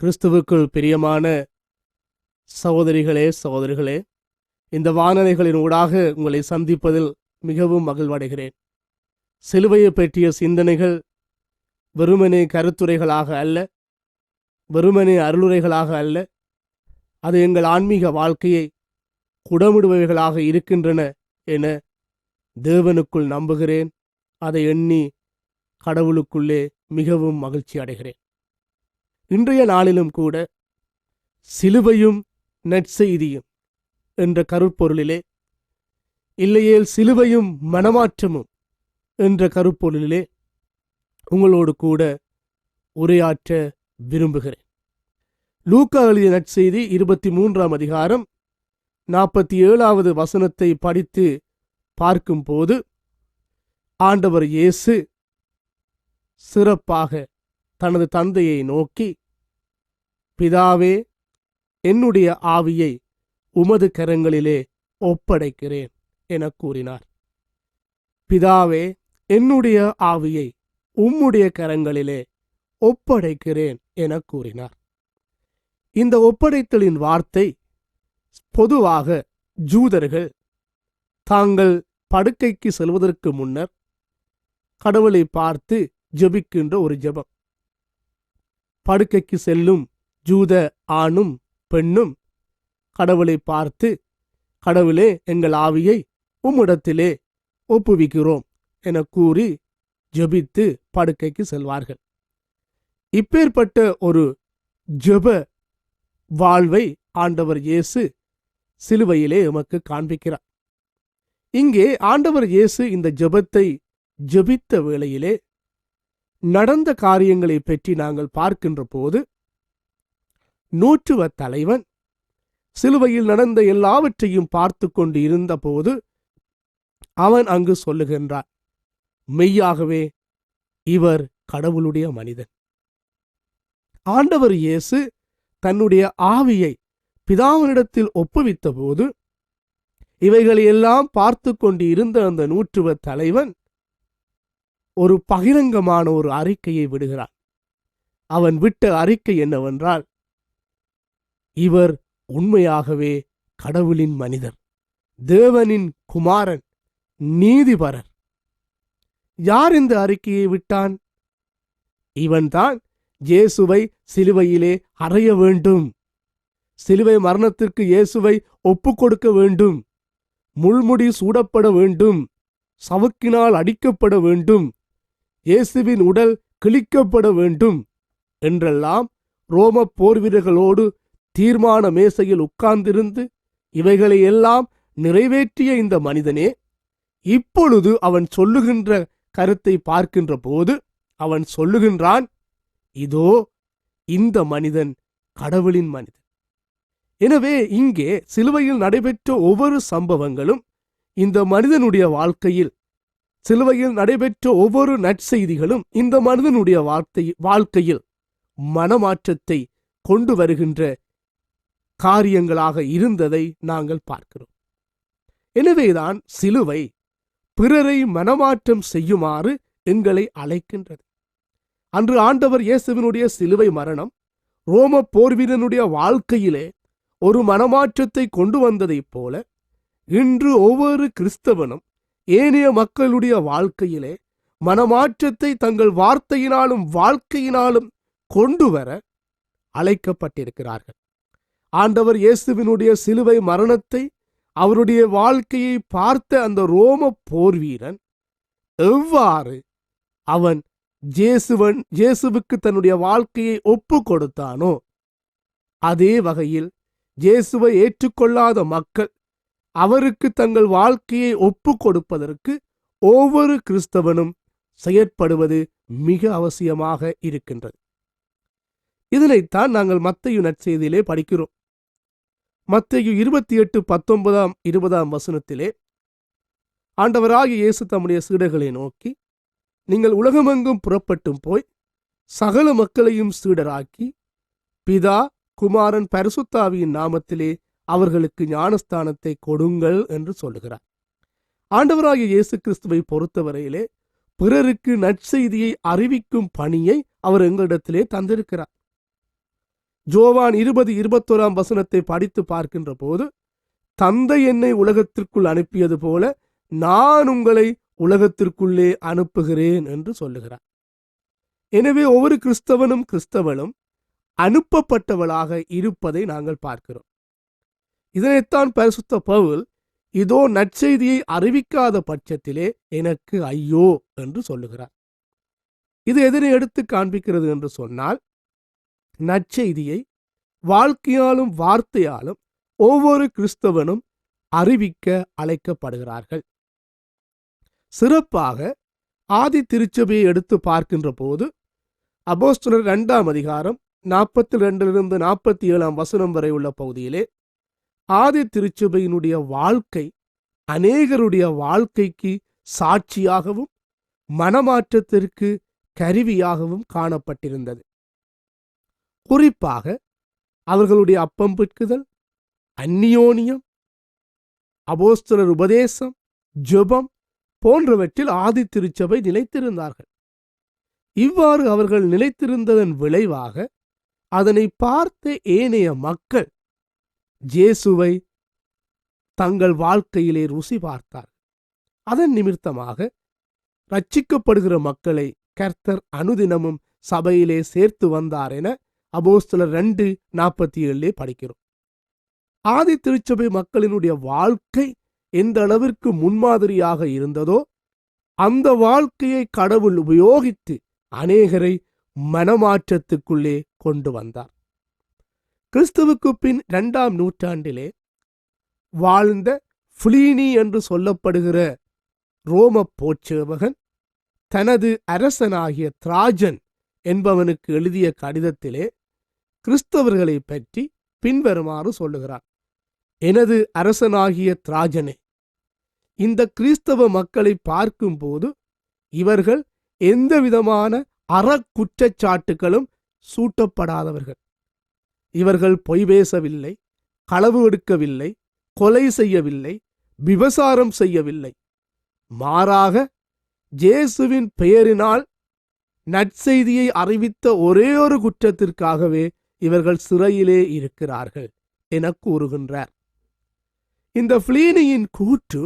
கிறிஸ்துவுக்குள் பிரியமான சகோதரிகளே சகோதரிகளே, இந்த வானொலிகளின் ஊடாக உங்களை சந்திப்பதில் மிகவும் மகிழ்வடைகிறேன். சிலுவையை பற்றிய சிந்தனைகள் வெறுமனே கருத்துரைகளாக அல்ல, வெறுமனே அருளுரைகளாக அல்ல, அது எங்கள் ஆன்மீக வாழ்க்கையை குடமிடுபவைகளாக இருக்கின்றன என தேவனுக்குள் நம்புகிறேன். அதை எண்ணி கடவுளுக்குள்ளே மிகவும் மகிழ்ச்சி அடைகிறேன். இன்றைய நாளிலும் கூட சிலுவையும் நற்செய்தியும் என்ற கருப்பொருளிலே, இல்லையேல் சிலுவையும் மனமாற்றமும் என்ற கருப்பொருளிலே உங்களோடு கூட உரையாற்ற விரும்புகிறேன். லூக்கா எழுதிய நற்செய்தி 23ஆம் அதிகாரம் 47வது வசனத்தை படித்து பார்க்கும்போது, ஆண்டவர் இயேசு சிறப்பாக தனது தந்தையை நோக்கி, பிதாவே, என்னுடைய ஆவியை உமது கரங்களிலே ஒப்படைக்கிறேன் என கூறினார். பிதாவே, என்னுடைய ஆவியை உம்முடைய கரங்களிலே ஒப்படைக்கிறேன் என கூறினார். இந்த ஒப்படைத்தலின் வார்த்தை பொதுவாக ஜூதர்கள் தாங்கள் படுக்கைக்கு செல்வதற்கு முன்னர் கடவுளை பார்த்து ஜெபிக்கின்ற ஒரு ஜெபம். படுக்கைக்கு செல்லும் ஜூத ஆணும் பெண்ணும் கடவுளை பார்த்து, கடவுளே, எங்கள் ஆவியை உம்மிடத்திலே ஒப்புவிக்கிறோம் என கூறி ஜெபித்து படுக்கைக்கு செல்வார்கள். இப்பேற்பட்ட ஒரு ஜெப வாழ்வை ஆண்டவர் இயேசு சிலுவையிலே எமக்கு காண்பிக்கிறார். இங்கே ஆண்டவர் இயேசு இந்த ஜெபத்தை ஜெபித்த வேளையிலே நடந்த காரியங்களை பற்றி நாங்கள் பார்க்கின்ற போது, நூற்றுவ தலைவன் சிலுவையில் நடந்த எல்லாவற்றையும் பார்த்து கொண்டு இருந்த போது அவன் அங்கு சொல்லுகின்றான், மெய்யாகவே இவர் கடவுளுடைய மனிதன். ஆண்டவர் இயேசு தன்னுடைய ஆவியை பிதாவினிடத்தில் ஒப்புவித்த போது இவைகளையெல்லாம் பார்த்து கொண்டு இருந்த அந்த நூற்றுவ தலைவன் ஒரு பகிரங்கமான ஒரு அறிக்கையை விடுகிறான். அவன் விட்ட அறிக்கை என்னவென்றால், இவர் உண்மையாகவே கடவுளின் மனிதர், தேவனின் குமாரன், நீதிபரர். யார் இந்த அறிக்கையை விட்டான்? இவன்தான் இயேசுவை சிலுவையிலே அறைய வேண்டும், சிலுவை மரணத்திற்கு இயேசுவை ஒப்புக் கொடுக்க வேண்டும், முள்முடி சூடப்பட வேண்டும், சவுக்கினால் அடிக்கப்பட வேண்டும், இயேசுவின் உடல் கிழிக்கப்பட வேண்டும் என்றெல்லாம் ரோம போர் வீரர்களோடு தீர்மான மேசையில் உட்கார்ந்திருந்து இவைகளை எல்லாம் நிறைவேற்றிய இந்த மனிதனே, இப்பொழுது அவன் சொல்லுகின்ற கருத்தை பார்க்கின்ற போது அவன் சொல்லுகின்றான், இதோ இந்த மனிதன் கடவுளின் மனிதன். எனவே இங்கே சிலுவையில் நடைபெற்ற ஒவ்வொரு சம்பவங்களும் இந்த மனிதனுடைய வாழ்க்கையில், சிலுவையில் நடைபெற்ற ஒவ்வொரு நற்செய்திகளும் இந்த மனிதனுடைய வாழ்க்கையில் மனமாற்றத்தை கொண்டு வருகின்ற காரியங்களாக இருந்ததை நாங்கள் பார்க்கிறோம். எனவேதான் சிலுவை பிறரை மனமாற்றம் செய்யுமாறு எங்களை அழைக்கின்றது. அன்று ஆண்டவர் இயேசுவினுடைய சிலுவை மரணம் ரோம போர்வீரனுடைய வாழ்க்கையிலே ஒரு மனமாற்றத்தை கொண்டு வந்ததைப் போல, இன்று ஒவ்வொரு கிறிஸ்தவனும் ஏனைய மக்களுடைய வாழ்க்கையிலே மனமாற்றத்தை தங்கள் வார்த்தையினாலும் வாழ்க்கையினாலும் கொண்டு வர அழைக்கப்பட்டிருக்கிறார்கள். ஆண்டவர் இயேசுவினுடைய சிலுவை மரணத்தை, அவருடைய வாழ்க்கையை பார்த்த அந்த ரோம போர் வீரன் எவ்வாறு அவன் இயேசுவுக்கு தன்னுடைய வாழ்க்கையை ஒப்பு கொடுத்தானோ, அதே வகையில் இயேசுவை ஏற்றுக்கொள்ளாத மக்கள் அவருக்கு தங்கள் வாழ்க்கையை ஒப்பு கொடுப்பதற்கு ஒவ்வொரு கிறிஸ்தவனும் செயற்படுவது மிக அவசியமாக இருக்கின்றது. இதனைத்தான் நாங்கள் மத்தேயு நற்செய்தியிலே படிக்கிறோம். மத்தேயு 28:19-20 வசனத்திலே ஆண்டவராகிய இயேசு தம்முடைய சீடர்களை நோக்கி, நீங்கள் உலகமெங்கும் புறப்பட்டும் போய் சகல மக்களையும் சீடராக்கி பிதா, குமாரன், பரிசுத்த ஆவியின் நாமத்திலே அவர்களுக்கு ஞானஸ்தானத்தை கொடுங்கள் என்று சொல்லுகிறார். ஆண்டவராகிய இயேசு கிறிஸ்துவை பொறுத்தவரையிலே பிறருக்கு நற்செய்தியை அறிவிக்கும் பணியை அவர் எங்களிடத்திலே தந்திருக்கிறார். யோவான் 20:21 படித்து பார்க்கின்ற போது, தந்தை என்னை உலகத்திற்குள் அனுப்பியது போல நான் உங்களை உலகத்திற்குள்ளே அனுப்புகிறேன் என்று சொல்லுகிறார். எனவே ஒவ்வொரு கிறிஸ்தவனும் அனுப்பப்பட்டவளாக இருப்பதை நாங்கள் பார்க்கிறோம். இதனைத்தான் பரிசுத்த பவுல், இதோ நற்செய்தியை அறிவிக்காத பட்சத்திலே எனக்கு ஐயோ என்று சொல்லுகிறார். இது எதனை எடுத்து காண்பிக்கிறது என்று சொன்னால், நற்செய்தியை வாழ்க்கையாலும் வார்த்தையாலும் ஒவ்வொரு கிறிஸ்தவனும் அறிவிக்க அழைக்கப்படுகிறார்கள். சிறப்பாக ஆதி திருச்சபையை எடுத்து பார்க்கின்ற போது, அப்போஸ்தலர் 2:42-47 வரை உள்ள பகுதியிலே ஆதி திருச்சபையினுடைய வாழ்க்கை அநேகருடைய வாழ்க்கைக்கு சாட்சியாகவும் மனமாற்றத்திற்கு கருவியாகவும் காணப்பட்டிருந்தது. குறிப்பாக அவர்களுடைய அப்பம் பிட்குதல், அந்நியோனியம், அப்போஸ்தலர் உபதேசம், ஜெபம் போன்றவற்றில் ஆதி திருச்சபை நிலைத்திருந்தார்கள். இவ்வாறு அவர்கள் நிலைத்திருந்ததன் விளைவாக அதனை பார்த்த ஏனைய மக்கள் இயேசுவை தங்கள் வாழ்க்கையிலே ருசி பார்த்தார். அதன் நிமித்தமாக ரட்சிக்கப்படுகிற மக்களை கர்த்தர் அனுதினமும் சபையிலே சேர்த்து வந்தார் என அப்போஸ்தலர் 2:47 படிக்கிறோம். ஆதி திருச்சபை மக்களினுடைய வாழ்க்கை எந்த அளவிற்கு முன்மாதிரியாக இருந்ததோ, அந்த வாழ்க்கையை கடவுள் உபயோகித்து அநேகரை மனமாற்றத்துக்குள்ளே கொண்டு வந்தார். கிறிஸ்துவுக்கு பின் 2ஆம் நூற்றாண்டிலே வாழ்ந்த பிளீனி என்று சொல்லப்படுகிற ரோம போர்ச்சேவகன் தனது அரசனாகிய திராஜன் என்பவனுக்கு எழுதிய கடிதத்திலே கிறிஸ்தவர்களை பற்றி பின்வருமாறு சொல்லுகிறார். எனது அரசனாகிய திராஜனே, இந்த கிறிஸ்தவ மக்களை பார்க்கும்போது இவர்கள் எந்தவிதமான அறக்குற்றச்சாட்டுகளும் சூட்டப்படாதவர்கள். இவர்கள் பொய் பேசவில்லை, களவு எடுக்கவில்லை, கொலை செய்யவில்லை, விபசாரம் செய்யவில்லை. மாறாக இயேசுவின் பெயரினால் நற்செய்தியை அறிவித்த ஒரே ஒரு குற்றத்திற்காகவே இவர்கள் சிறையிலே இருக்கிறார்கள் என கூறுகின்றார். இந்த பிளீனியின் கூற்று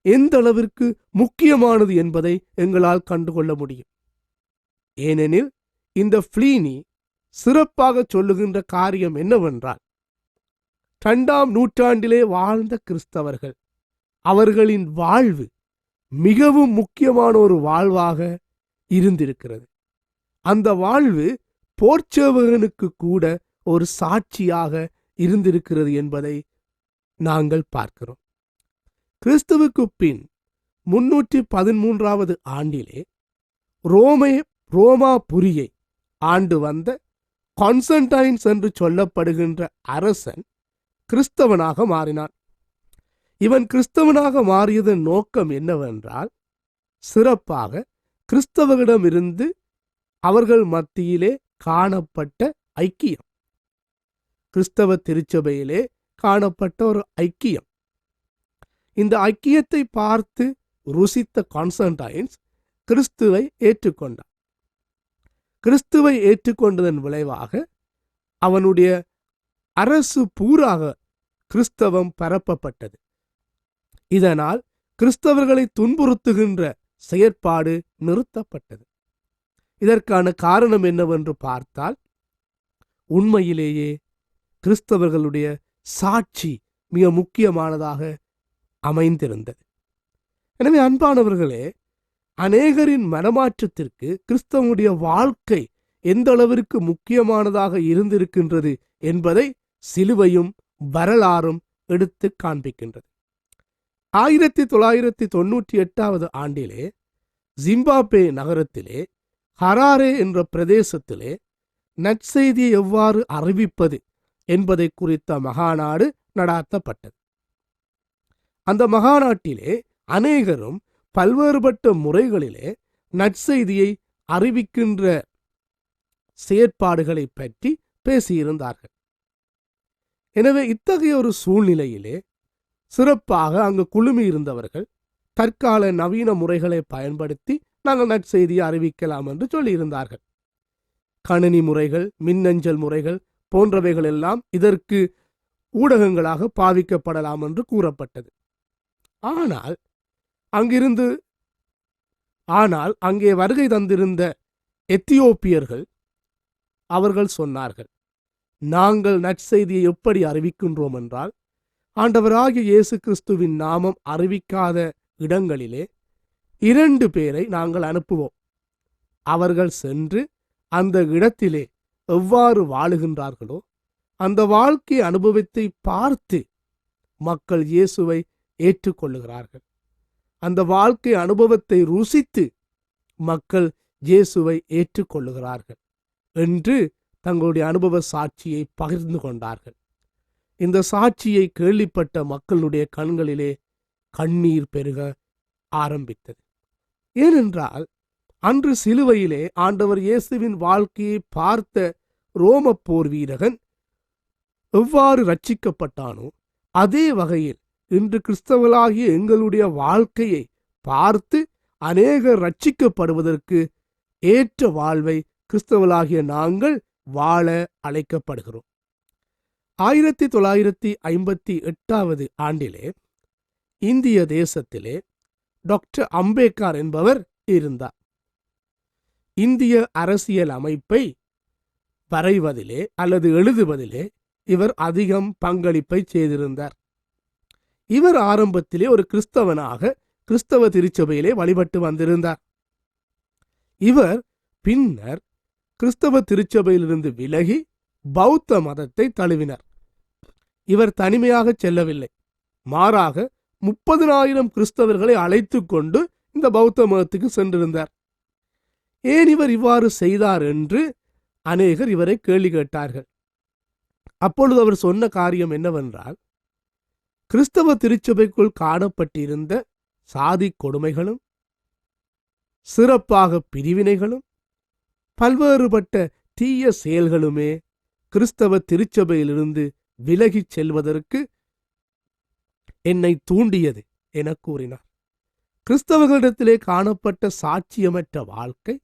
எந்த அளவிற்கு முக்கியமானது என்பதை எங்களால் கண்டுகொள்ள முடியும். ஏனெனில் இந்த பிளீனி சிறப்பாக சொல்லுகின்ற காரியம் என்னவென்றால், 2ஆம் நூற்றாண்டிலே வாழ்ந்த கிறிஸ்தவர்கள் அவர்களின் வாழ்வு மிகவும் முக்கியமான ஒரு வாழ்வாக இருந்திருக்கிறது. அந்த வாழ்வு போர்ச்சேவகனுக்கு கூட ஒரு சாட்சியாக இருந்திருக்கிறது என்பதை நாங்கள் பார்க்கிறோம். கிறிஸ்துவுக்கு பின் 313வது ஆண்டிலே ரோமாபுரியை ஆண்டு வந்த கான்ஸ்டன்டைன்ஸ் என்று சொல்லப்படுகின்ற அரசன் கிறிஸ்தவனாக மாறினான். இவன் கிறிஸ்தவனாக மாறியதன் நோக்கம் என்னவென்றால், சிறப்பாக கிறிஸ்தவர்களிடமிருந்து அவர்கள் மத்தியிலே காணப்பட்ட ஐக்கியம், கிறிஸ்தவ திருச்சபையிலே காணப்பட்ட ஒரு ஐக்கியம். இந்த ஐக்கியத்தை பார்த்து ருசித்த கான்ஸ்டன்டைன்ஸ் கிறிஸ்துவை ஏற்றுக்கொண்டான். கிறிஸ்துவை ஏற்றுக்கொண்டதன் விளைவாக அவனுடைய அரசு பூராக கிறிஸ்தவம் பரப்பப்பட்டது. இதனால் கிறிஸ்தவர்களை துன்புறுத்துகின்ற செயற்பாடு நிறுத்தப்பட்டது. இதற்கான காரணம் என்னவென்று பார்த்தால், உண்மையிலேயே கிறிஸ்தவர்களுடைய சாட்சி மிக முக்கியமானதாக அமைந்திருந்தது. எனவே அன்பானவர்களே, அநேகரின் மனமாற்றத்திற்கு கிறிஸ்தவனுடைய வாழ்க்கை எந்த அளவிற்கு முக்கியமானதாக இருந்திருக்கின்றது என்பதை சிலுவையும் வரலாறும் எடுத்து காண்பிக்கின்றது. 1998வது ஆண்டிலே ஜிம்பாப்வே நகரத்திலே ஹராரே என்ற பிரதேசத்திலே நற்செய்தியை எவ்வாறு அறிவிப்பது என்பதை குறித்த மகாநாடு நடாத்தப்பட்டது. அந்த மகாநாட்டிலே அநேகரும் பல்வேறுபட்ட முறைகளிலே நற்செய்தியை அறிவிக்கின்ற செயற்பாடுகளை பற்றி பேசியிருந்தார்கள். எனவே இத்தகைய ஒரு சூழ்நிலையிலே சிறப்பாக அங்கு குழுமி இருந்தவர்கள் தற்கால நவீன முறைகளை பயன்படுத்தி நாங்கள் நற்செய்தியை அறிவிக்கலாம் என்று சொல்லியிருந்தார்கள். கணினி முறைகள், மின்னஞ்சல் முறைகள் போன்றவைகள் எல்லாம் இதற்கு ஊடகங்களாக பாவிக்கப்படலாம் என்று கூறப்பட்டது. ஆனால் அங்கே வருகை தந்திருந்த எத்தியோப்பியர்கள் அவர்கள் சொன்னார்கள், நாங்கள் நற்செய்தியை எப்படி அறிவிக்கின்றோம் என்றால், ஆண்டவராகிய இயேசு கிறிஸ்துவின் நாமம் அறிவிக்காத இடங்களிலே 2 பேரை நாங்கள் அனுப்புவோம். அவர்கள் சென்று அந்த இடத்திலே எவ்வாறு வாழுகின்றார்களோ அந்த வாழ்க்கை அனுபவத்தை பார்த்து மக்கள் இயேசுவை ஏற்றுக்கொள்ளுகிறார்கள். அந்த வாழ்க்கை அனுபவத்தை ருசித்து மக்கள் இயேசுவை ஏற்றுக்கொள்ளுகிறார்கள் என்று தங்களுடைய அனுபவ சாட்சியை பகிர்ந்து கொண்டார்கள். இந்த சாட்சியை கேள்விப்பட்ட மக்களுடைய கண்களிலே கண்ணீர் பெருக ஆரம்பித்தது. ஏனென்றால் அன்று சிலுவையிலே ஆண்டவர் இயேசுவின் வாழ்க்கையை பார்த்த ரோம போர் வீரகன் எவ்வாறு ரட்சிக்கப்பட்டானோ அதே வகையில் இன்று கிறிஸ்தவர்களாகிய எங்களுடைய வாழ்க்கையை பார்த்து அநேகர் ரட்சிக்கப்படுவதற்கு ஏற்ற வாழ்வை கிறிஸ்தவர்களாகிய நாங்கள் வாழ அழைக்கப்படுகிறோம். 1958 ஆண்டிலே இந்திய தேசத்திலே டாக்டர் அம்பேத்கர் என்பவர் இருந்தார். இந்திய அரசியல் அமைப்பை வரைவதிலே அல்லது எழுதுவதிலே இவர் அதிகம் பங்களிப்பை செய்திருந்தார். இவர் ஆரம்பத்திலே ஒரு கிறிஸ்தவனாக கிறிஸ்தவ திருச்சபையிலே வழிபட்டு வந்திருந்தார். இவர் பின்னர் கிறிஸ்தவ திருச்சபையிலிருந்து விலகி பௌத்த மதத்தை தழுவினர். இவர் தனிமையாக செல்லவில்லை, மாறாக 30,000 கிறிஸ்தவர்களை அழைத்து கொண்டு இந்த பௌத்த மதத்துக்கு சென்றிருந்தார். ஏன் இவர் இவ்வாறு செய்தார் என்று அநேகர் இவரை கேள்வி கேட்டார்கள். அப்பொழுது அவர் சொன்ன காரியம் என்னவென்றால், கிறிஸ்தவ திருச்சபைக்குள் காணப்பட்டிருந்த சாதி கொடுமைகளும் சிறப்பாக பிரிவினைகளும் பல்வேறுபட்ட தீய செயல்களுமே கிறிஸ்தவ திருச்சபையிலிருந்து விலகிச் செல்வதற்கு என்னை தூண்டியது என கூறினார். கிறிஸ்தவர்களிடத்திலே காணப்பட்ட சாட்சியமற்ற வாழ்க்கை,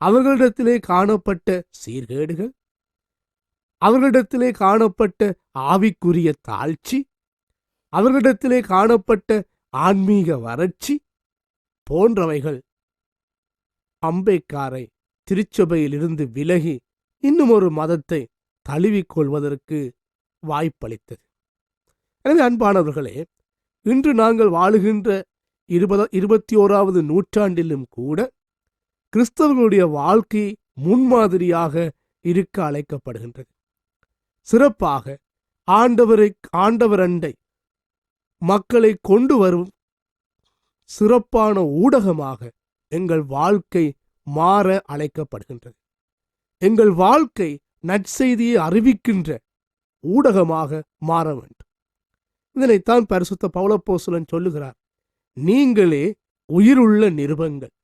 அவர்களிடத்திலே காணப்பட்ட சீர்கேடுகள், அவர்களிடத்திலே காணப்பட்ட ஆவிக்குரிய தாழ்ச்சி, அவர்களிடத்திலே காணப்பட்ட ஆன்மீக வறட்சி போன்றவைகள் அம்பேத்கரை திருச்சபையிலிருந்து விலகி இன்னும் ஒரு மதத்தை தழுவிக்கொள்வதற்கு வாய்ப்பளித்தது. எனவே அன்பானவர்களே, இன்று நாங்கள் வாழுகின்ற 21வது நூற்றாண்டிலும் கூட கிறிஸ்தவர்களுடைய வாழ்க்கை முன்மாதிரியாக இருக்க அழைக்கப்படுகின்றது. சிறப்பாக ஆண்டவரண்டை மக்களை கொண்டு வரும் சிறப்பான ஊடகமாக எங்கள் வாழ்க்கை மாற அழைக்கப்படுகின்றது. எங்கள் வாழ்க்கை நற்செய்தியை அறிவிக்கின்ற ஊடகமாக மாற வேண்டும். இதனைத்தான் பரிசுத்த பவுலப்போஸ்தலன் சொல்லுகிறார், நீங்களே உயிருள்ள நிருபங்கள்,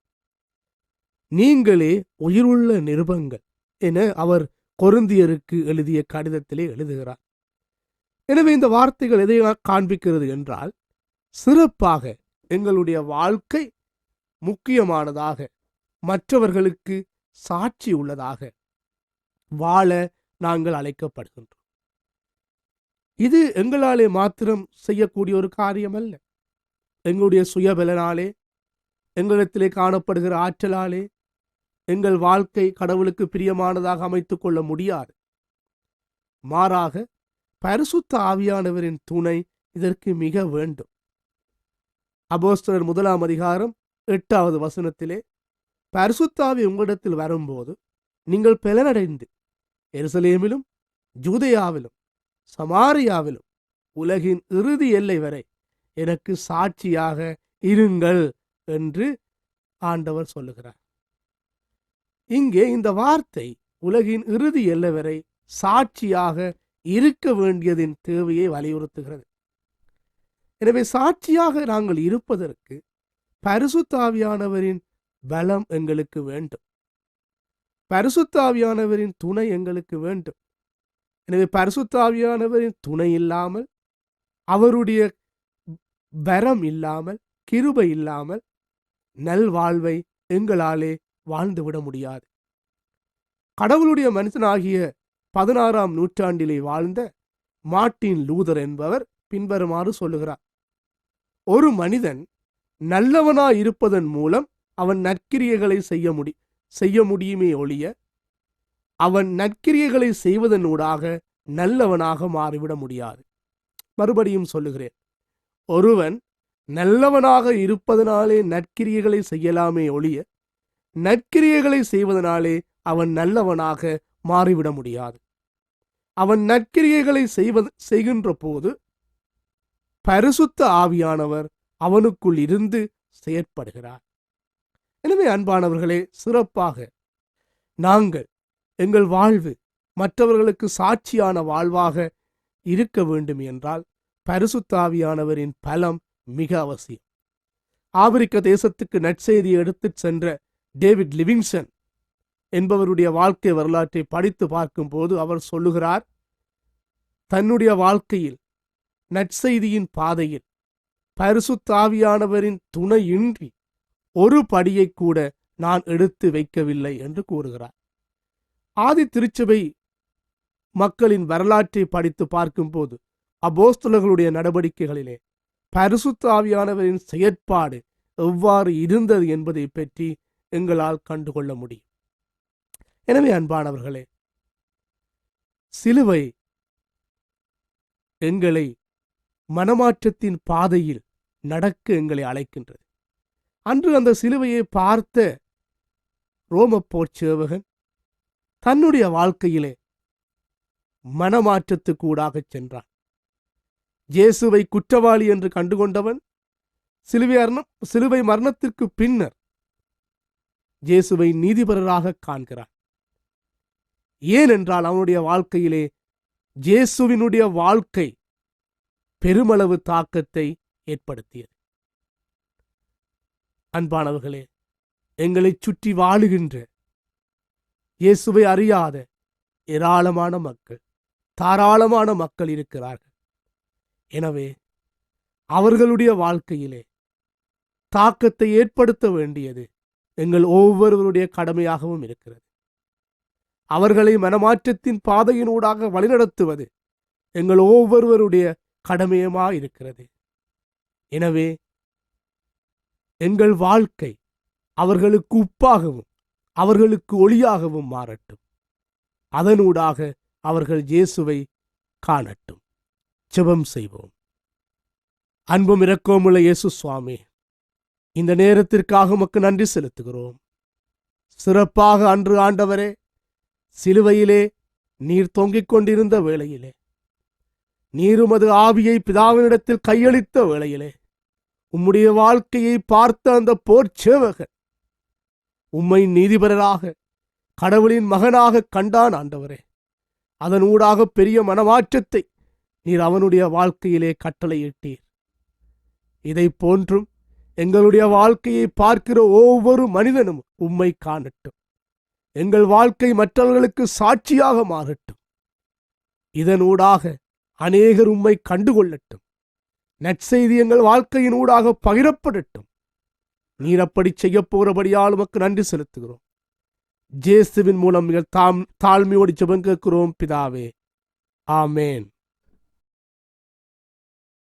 நீங்களே உயிருள்ள நிருபங்கள் என அவர் கொரிந்தியருக்கு எழுதிய கடிதத்திலே எழுதுகிறார். எனவே இந்த வார்த்தைகள் எதை காண்பிக்கிறது என்றால், சிறப்பாக எங்களுடைய வாழ்க்கை முக்கியமானதாக, மற்றவர்களுக்கு சாட்சி உள்ளதாக வாழ நாங்கள் அழைக்கப்படுகின்றோம். இது எங்களாலே மாத்திரம் செய்யக்கூடிய ஒரு காரியம் அல்ல. எங்களுடைய சுயபலனாலே, எங்களிடத்திலே காணப்படுகிற ஆற்றலாலே எங்கள் வாழ்க்கை கடவுளுக்கு பிரியமானதாக அமைத்துக் கொள்ள முடியாது. மாறாக பரிசுத்த ஆவியானவரின் துணை இதற்கு மிக வேண்டும். அப்போஸ்தலர் 1 வசனத்திலே, பரிசுத்த ஆவி உங்களிடத்தில் வரும்போது நீங்கள் பலனடைந்து எருசலேமிலும் யூதேயாவிலும் சமாரியாவிலும் உலகின் இறுதி எல்லை வரை எனக்கு சாட்சியாக இருங்கள் என்று ஆண்டவர் சொல்லுகிறார். இங்கே இந்த வார்த்தை உலகின் இறுதி எல்லை வரை சாட்சியாக இருக்க வேண்டியதின் தேவையை வலியுறுத்துகிறது. எனவே சாட்சியாக நாங்கள் இருப்பதற்கு பரிசுத்த ஆவியானவரின் பலம் எங்களுக்கு வேண்டும், பரிசுத்த ஆவியானவரின் துணை எங்களுக்கு வேண்டும். எனவே பரிசுத்த ஆவியானவரின் துணை இல்லாமல், அவருடைய வரம் இல்லாமல், கிருபை இல்லாமல் நல்வாழ்வை எங்களாலே வாழ்ந்துவிட முடியாது. கடவுளுடைய மனுஷனாகிய 16ஆம் நூற்றாண்டிலே வாழ்ந்த மார்ட்டின் லூதர் என்பவர் பின்வருமாறு சொல்லுகிறார்: ஒரு மனிதன் நல்லவனாயிருப்பதன் மூலம் அவன் நற்கிரியைகளை செய்ய முடியுமே ஒழிய அவன் நற்கிரியைகளை செய்வதனூடாக நல்லவனாக மாறிவிட முடியாது. மறுபடியும் சொல்லுகிறேன், ஒருவன் நல்லவனாக இருப்பதனாலே நற்கிரியைகளை செய்யலாமே ஒழிய நற்கிரியைகளை செய்வதனாலே அவன் நல்லவனாக மாறிவிட முடியாது. அவன் நற்கிரியைகளை செய்கின்ற போது பரிசுத்த ஆவியானவர் அவனுக்குள் இருந்து செயற்படுகிறார். எனவே அன்பானவர்களே, சிறப்பாக நாங்கள் எங்கள் வாழ்வு மற்றவர்களுக்கு சாட்சியான வாழ்வாக இருக்க வேண்டும் என்றால் பரிசுத்த ஆவியானவரின் பலம் மிக அவசியம். ஆப்பிரிக்க தேசத்துக்கு நற்செய்தியை எடுத்துச் சென்ற டேவிட் லிவிங்ஸ்டன் என்பவருடைய வாழ்க்கை வரலாற்றை படித்து பார்க்கும்போது அவர் சொல்லுகிறார், தன்னுடைய வாழ்க்கையில் நற்செய்தியின் பாதையில் பரிசுத்த ஆவியானவரின் துணையின்றி ஒரு படியை கூட நான் எடுத்து வைக்கவில்லை என்று கூறுகிறார். ஆதி திருச்சபை மக்களின் வரலாற்றை படித்து பார்க்கும்போது அப்போஸ்தலர்களுடைய நடவடிக்கைகளிலே பரிசுத்த ஆவியானவரின் செயற்பாடு எவ்வாறு இருந்தது என்பதை பற்றி எங்களால் கண்டுகொள்ள முடியும். எனவே அன்பானவர்களே, சிலுவை எங்களை மனமாற்றத்தின் பாதையில் நடக்க எங்களை அழைக்கின்றது. அன்று அந்த சிலுவையை பார்த்த ரோம போர்ச்சேவகன் தன்னுடைய வாழ்க்கையிலே மனமாற்றத்துக்கூடாக சென்றான். இயேசுவை குற்றவாளி என்று கண்டுகொண்டவன் சிலுவை மரணத்திற்கு பின்னர் இயேசுவை நீதிபரராக காண்கிறான். ஏனென்றால் அவனுடைய வாழ்க்கையிலே இயேசுவினுடைய வாழ்க்கை பெருமளவு தாக்கத்தை ஏற்படுத்தியது. அன்பானவர்களே, எங்களை சுற்றி வாழுகின்ற இயேசுவை அறியாத ஏராளமான மக்கள், தாராளமான மக்கள் இருக்கிறார்கள். எனவே அவர்களுடைய வாழ்க்கையிலே தாக்கத்தை ஏற்படுத்த வேண்டியது எங்கள் ஒவ்வொருவருடைய கடமையாகவும் இருக்கிறது. அவர்களை மனமாற்றத்தின் பாதையினூடாக வழிநடத்துவது எங்கள் ஒவ்வொருவருடைய கடமையுமா இருக்கிறது. எனவே எங்கள் வாழ்க்கை அவர்களுக்கு உப்பாகவும் அவர்களுக்கு ஒளியாகவும் மாறட்டும். அதனூடாக அவர்கள் இயேசுவை காணட்டும். ஜெபம் செய்வோம். அன்பும் இரக்கமுள்ள இயேசு சுவாமி, இந்த நேரத்திற்காக உமக்கு நன்றி செலுத்துகிறோம். சிறப்பாக அன்று ஆண்டவரே, சிலுவையிலே நீர் தொங்கிக் கொண்டிருந்த வேளையிலே, நீருமது ஆவியை பிதாவினிடத்தில் கையளித்த வேளையிலே, உம்முடைய வாழ்க்கையை பார்த்த அந்த போர்ச்சேவகன் உம்மை நீதிபரராக கடவுளின் மகனாக கண்டான். ஆண்டவரே, அதனூடாக பெரிய மனமாற்றத்தை நீர் அவனுடைய வாழ்க்கையிலே கட்டளையிட்டீர். இதை போன்றும் எங்களுடைய வாழ்க்கையை பார்க்கிற ஒவ்வொரு மனிதனும் உம்மை காணட்டும். எங்கள் வாழ்க்கை மற்றவர்களுக்கு சாட்சியாக மாறட்டும். இதனூடாக அநேகர் உம்மை கண்டுகொள்ளட்டும். நற்செய்தி எங்கள் வாழ்க்கையின் ஊடாக பகிரப்படட்டும். நீர் அப்படி செய்ய போகிறபடியால் உமக்கு நன்றி செலுத்துகிறோம். இயேசுவின் மூலம் தாழ்மையோடு ஜெபம் கேட்கிறோம் பிதாவே. ஆமேன்.